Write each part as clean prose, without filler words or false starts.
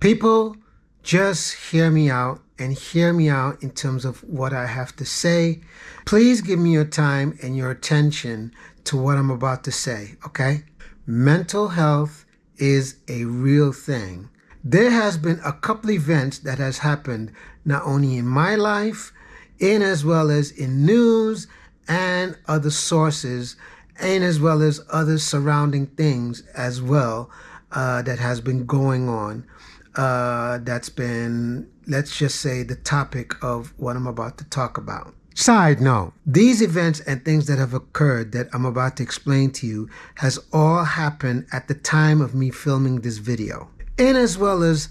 People, just hear me out and hear me out in terms of what I have to say. Please give me your time and your attention to what I'm about to say, okay? Mental health is a real thing. There has been a couple events that has happened not only in my life, in as well as in news and other sources, and as well as other surrounding things as well that has been going on. That's been, let's just say, the topic of what I'm about to talk about. Side note, these events and things that have occurred that I'm about to explain to you has all happened at the time of me filming this video. And as well as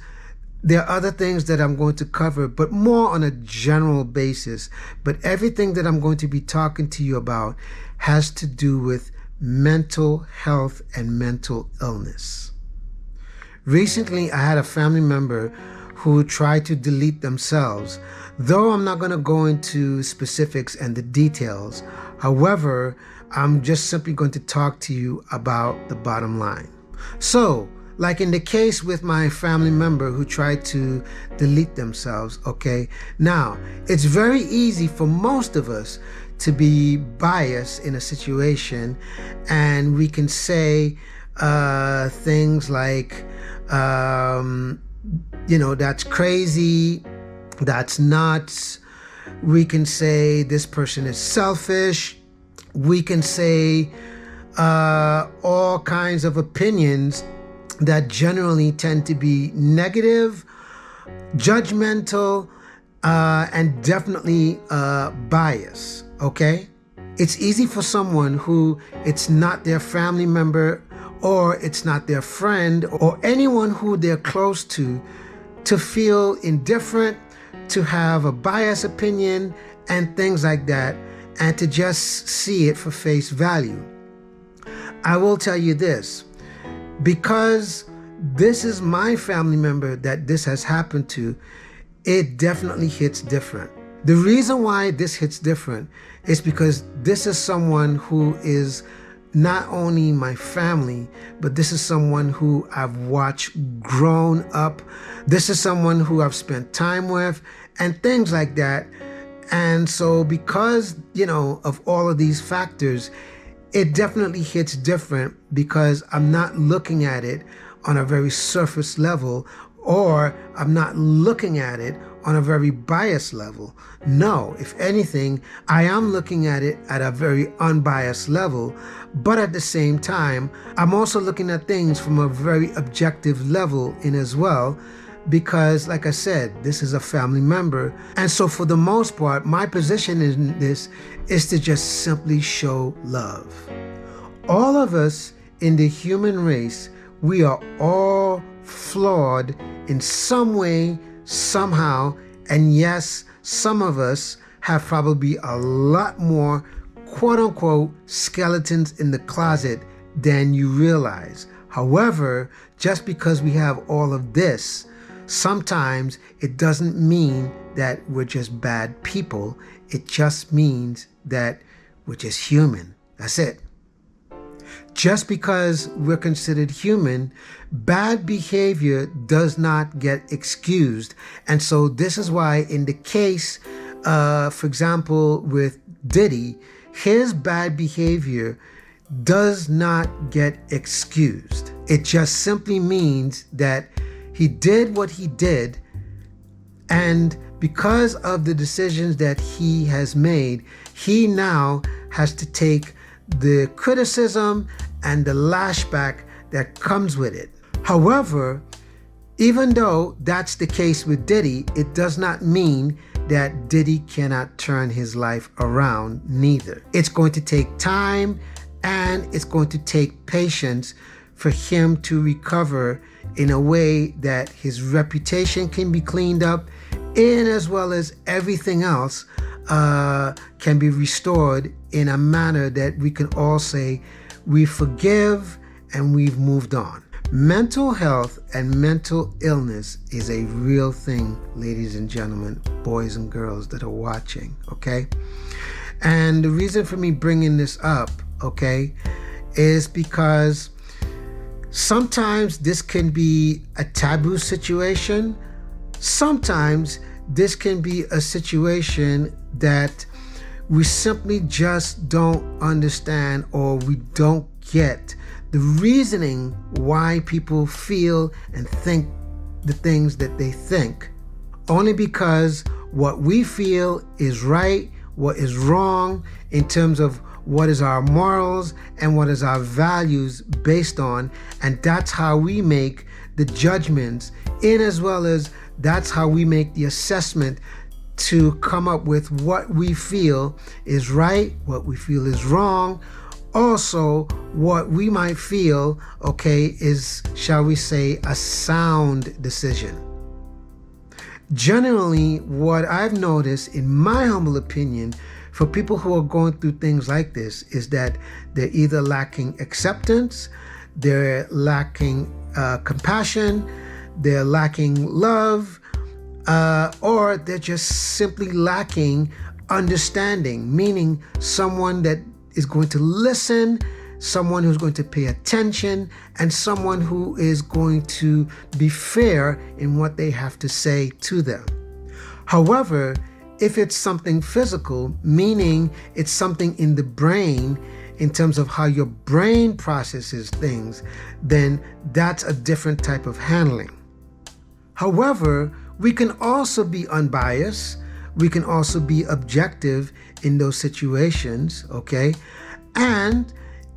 there are other things that I'm going to cover, but more on a general basis. But everything that I'm going to be talking to you about has to do with mental health and mental illness. Recently, I had a family member who tried to delete themselves. Though I'm not going to go into specifics and the details, however, I'm just simply going to talk to you about the bottom line. So, like in the case with my family member who tried to delete themselves, okay? Now, it's very easy for most of us to be biased in a situation, and we can say things like, that's crazy, that's nuts. We can say this person is selfish. We can say all kinds of opinions that generally tend to be negative, judgmental, and definitely biased, okay? It's easy for someone who it's not their family member or it's not their friend or anyone who they're close to feel indifferent, to have a biased opinion and things like that, and to just see it for face value. I will tell you this, because this is my family member that this has happened to, it definitely hits different. The reason why this hits different is because this is someone who is not only my family, but this is someone who I've watched grown up. This is someone who I've spent time with and things like that. And so because, of all of these factors, it definitely hits different because I'm not looking at it on a very surface level, or I'm not looking at it on a very biased level. No, if anything, I am looking at it at a very unbiased level, but at the same time, I'm also looking at things from a very objective level in as well, because like I said, this is a family member. And so for the most part, my position in this is to just simply show love. All of us in the human race, we are all flawed in some way, somehow, and yes, some of us have probably a lot more quote-unquote skeletons in the closet than you realize. However, just because we have all of this, sometimes it doesn't mean that we're just bad people. It just means that we're just human. That's it. Just because we're considered human, bad behavior does not get excused. And so this is why in the case, for example, with Diddy, his bad behavior does not get excused. It just simply means that he did what he did, and because of the decisions that he has made, he now has to take the criticism and the lashback that comes with it. However, even though that's the case with Diddy, it does not mean that Diddy cannot turn his life around neither. It's going to take time and it's going to take patience for him to recover in a way that his reputation can be cleaned up, and as well as everything else can be restored in a manner that we can all say we forgive and we've moved on. Mental health and mental illness is a real thing, ladies and gentlemen, boys and girls that are watching, okay? And the reason for me bringing this up, okay, is because Sometimes this can be a taboo situation. Sometimes this can be a situation that we simply just don't understand, or we don't get the reasoning why people feel and think the things that they think, only because what we feel is right, what is wrong in terms of what is our morals and what is our values based on, and that's how we make the judgments, in as well as that's how we make the assessment to come up with what we feel is right, what we feel is wrong, also what we might feel, okay, is, shall we say, a sound decision. Generally, what I've noticed, in my humble opinion, for people who are going through things like this, is that they're either lacking acceptance, they're lacking compassion, they're lacking love, or they're just simply lacking understanding, meaning someone that is going to listen, someone who's going to pay attention, and someone who is going to be fair in what they have to say to them. However, if it's something physical, meaning it's something in the brain, in terms of how your brain processes things, then that's a different type of handling. However, we can also be unbiased. We can also be objective in those situations, okay? And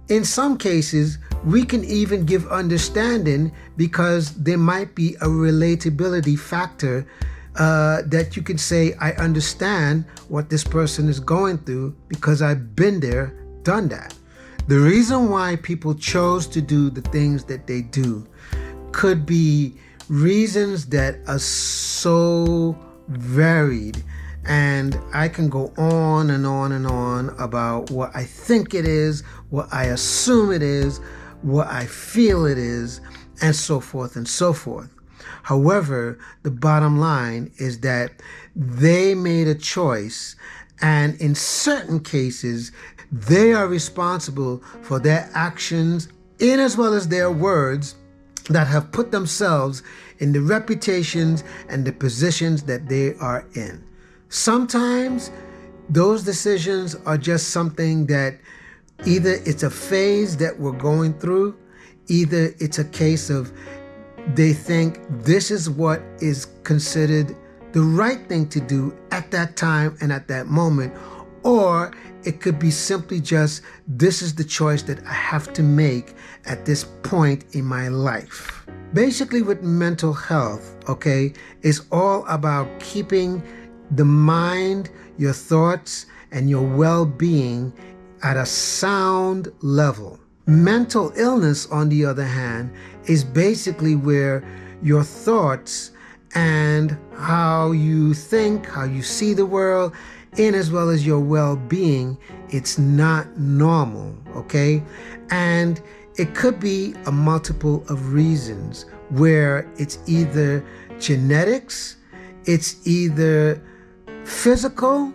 in some cases, we can even give understanding, because there might be a relatability factor that you can say, I understand what this person is going through because I've been there, done that. The reason why people chose to do the things that they do could be reasons that are so varied, and I can go on and on and on about what I think it is, what I assume it is, what I feel it is, and so forth and so forth. However, the bottom line is that they made a choice, and in certain cases, they are responsible for their actions, in as well as their words, that have put themselves in the reputations and the positions that they are in. Sometimes those decisions are just something that either it's a phase that we're going through, either it's a case of they think this is what is considered the right thing to do at that time and at that moment, or it could be simply just, this is the choice that I have to make at this point in my life. Basically, with mental health, okay, it's all about keeping the mind, your thoughts, and your well-being at a sound level. Mental illness, on the other hand, is basically where your thoughts and how you think, how you see the world, in as well as your well-being, it's not normal, okay? And it could be a multiple of reasons, where it's either genetics, it's either physical,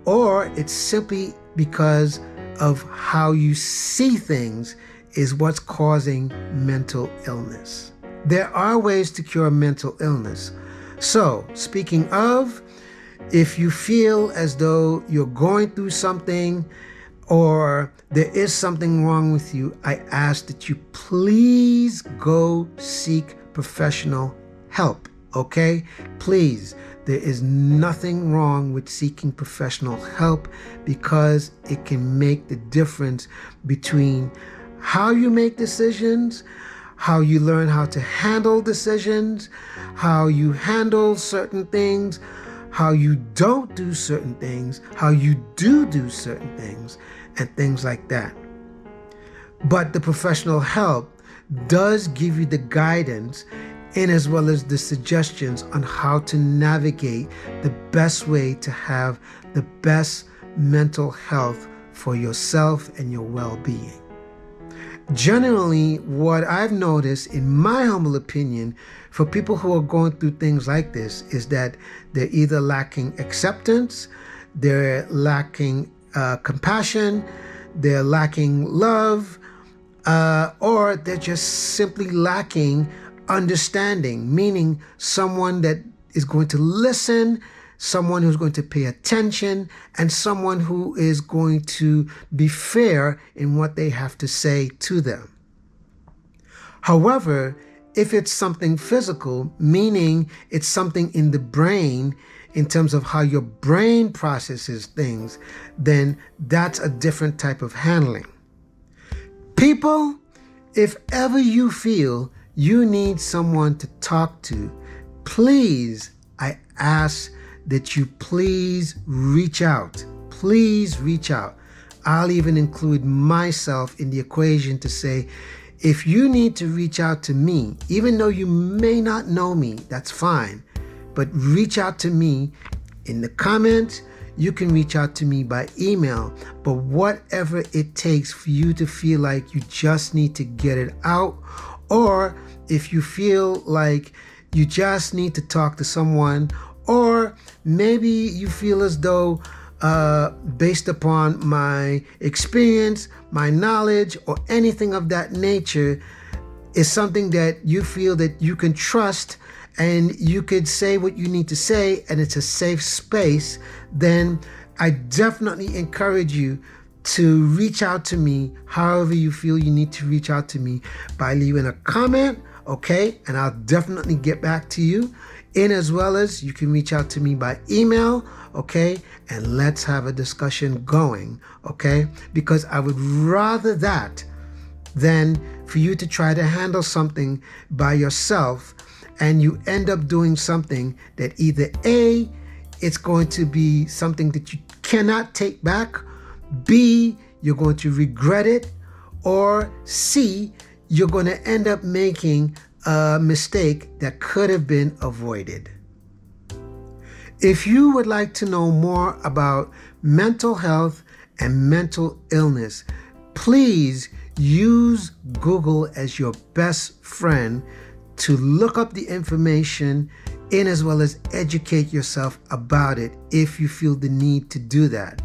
or it's simply because of how you see things is what's causing mental illness. There are ways to cure mental illness. So, speaking of, if you feel as though you're going through something or there is something wrong with you, I ask that you please go seek professional help, okay? Please. There is nothing wrong with seeking professional help, because it can make the difference between how you make decisions, how you learn how to handle decisions, how you handle certain things, how you don't do certain things, how you do certain things, and things like that. But the professional help does give you the guidance, in as well as the suggestions on how to navigate the best way to have the best mental health for yourself and your well-being. Generally, what I've noticed, in my humble opinion, for people who are going through things like this, is that they're either lacking acceptance, they're lacking compassion, they're lacking love, or they're just simply lacking understanding, meaning someone that is going to listen, someone who's going to pay attention, and someone who is going to be fair in what they have to say to them. However, if it's something physical, meaning it's something in the brain, in terms of how your brain processes things, then that's a different type of handling. People, if ever you feel you need someone to talk to, please, I ask that you please reach out. Please reach out. I'll even include myself in the equation to say, if you need to reach out to me, even though you may not know me, that's fine. But reach out to me in the comments. You can reach out to me by email. But whatever it takes for you to feel like you just need to get it out, or if you feel like you just need to talk to someone, or maybe you feel as though based upon my experience, my knowledge, or anything of that nature, is something that you feel that you can trust and you could say what you need to say and it's a safe space, then I definitely encourage you to reach out to me however you feel you need to reach out to me, by leaving a comment, okay? And I'll definitely get back to you. As well as you can reach out to me by email, okay? And let's have a discussion going, okay? Because I would rather that than for you to try to handle something by yourself and you end up doing something that either A, it's going to be something that you cannot take back, B, you're going to regret it, or C, you're going to end up making a mistake that could have been avoided. If you would like to know more about mental health and mental illness, please use Google as your best friend to look up the information in, as well as educate yourself about it if you feel the need to do that,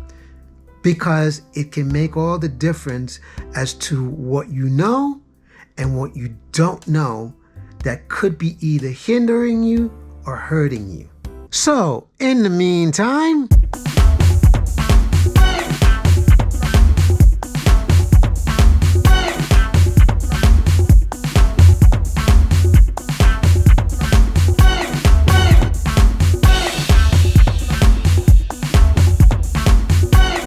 because it can make all the difference as to what you know and what you don't know that could be either hindering you or hurting you. So, in the meantime,